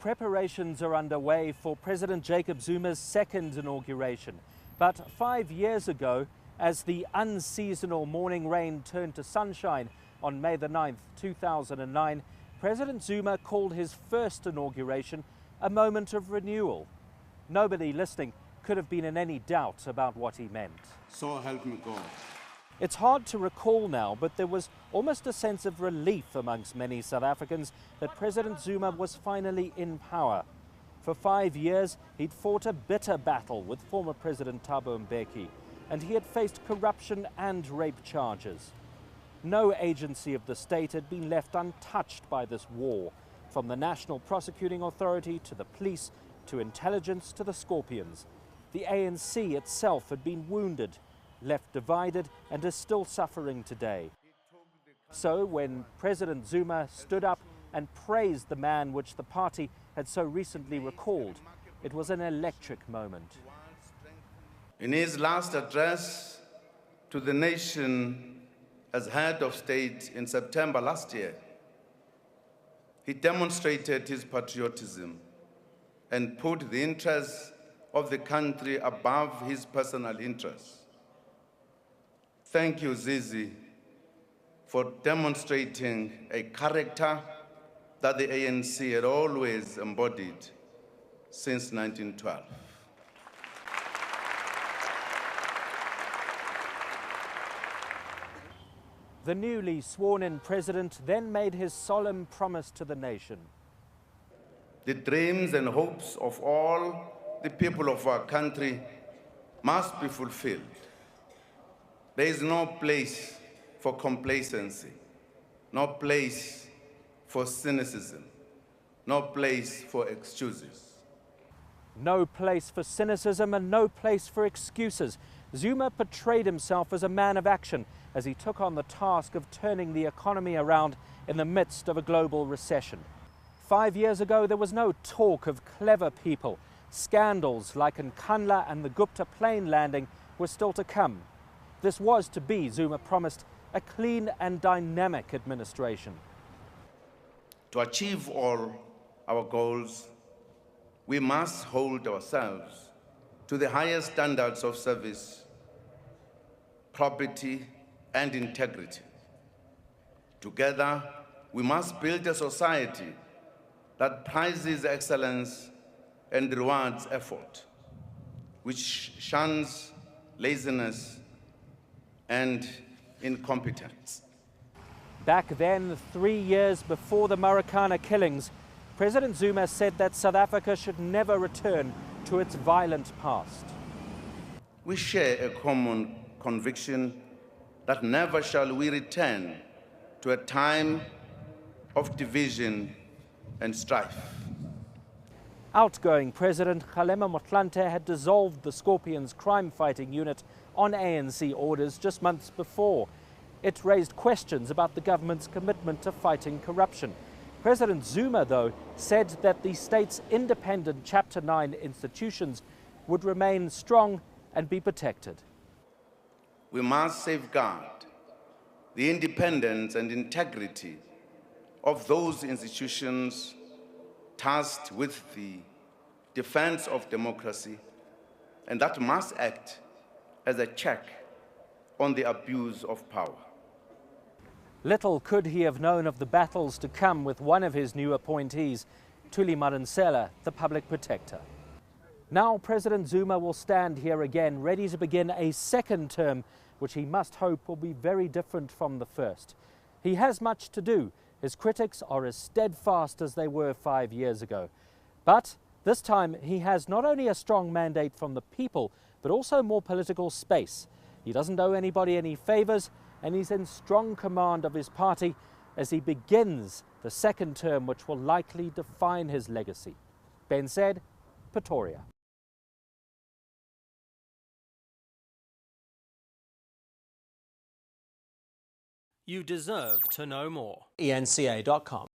Preparations are underway for President Jacob Zuma's second inauguration. But 5 years ago, as the unseasonal morning rain turned to sunshine on May the 9th, 2009, President Zuma called his first inauguration a moment of renewal. Nobody listening could have been in any doubt about what he meant. So help me God. It's hard to recall now, but there was almost a sense of relief amongst many South Africans that President Zuma was finally in power. For 5 years, he'd fought a bitter battle with former President Thabo Mbeki, and he had faced corruption and rape charges. No agency of the state had been left untouched by this war, from the National Prosecuting Authority to the police to intelligence to the Scorpions. The ANC itself had been wounded, left divided, and is still suffering today. So when President Zuma stood up and praised the man which the party had so recently recalled, it was an electric moment. In his last address to the nation as head of state in September last year, he demonstrated his patriotism and put the interests of the country above his personal interests. Thank you, Zizi, for demonstrating a character that the ANC had always embodied since 1912. The newly sworn-in president then made his solemn promise to the nation. The dreams and hopes of all the people of our country must be fulfilled. There is no place for complacency, no place for cynicism, no place for excuses. No place for cynicism and no place for excuses. Zuma portrayed himself as a man of action as he took on the task of turning the economy around in the midst of a global recession. 5 years ago, there was no talk of clever people. Scandals like Nkandla and the Gupta plane landing were still to come. This was to be, Zuma promised, a clean and dynamic administration. To achieve all our goals, we must hold ourselves to the highest standards of service, probity, and integrity. Together, we must build a society that prizes excellence and rewards effort, which shuns laziness and incompetence. Back then, 3 years before the Marikana killings, President Zuma said that South Africa should never return to its violent past. We share a common conviction that never shall we return to a time of division and strife. Outgoing President Kgalema Motlanthe had dissolved the Scorpions crime-fighting unit on ANC orders just months before. It raised questions about the government's commitment to fighting corruption. President Zuma, though, said that the state's independent Chapter 9 institutions would remain strong and be protected. We must safeguard the independence and integrity of those institutions tasked with the defense of democracy, and that must act as a check on the abuse of power. Little could he have known of the battles to come with one of his new appointees, Thuli Madonsela, the public protector. Now President Zuma will stand here again, ready to begin a second term, which he must hope will be very different from the first. He has much to do. His critics are as steadfast as they were 5 years ago. But this time he has not only a strong mandate from the people, but also more political space. He doesn't owe anybody any favours, and he's in strong command of his party as he begins the second term, which will likely define his legacy. Ben said, Pretoria. You deserve to know more. eNCA.com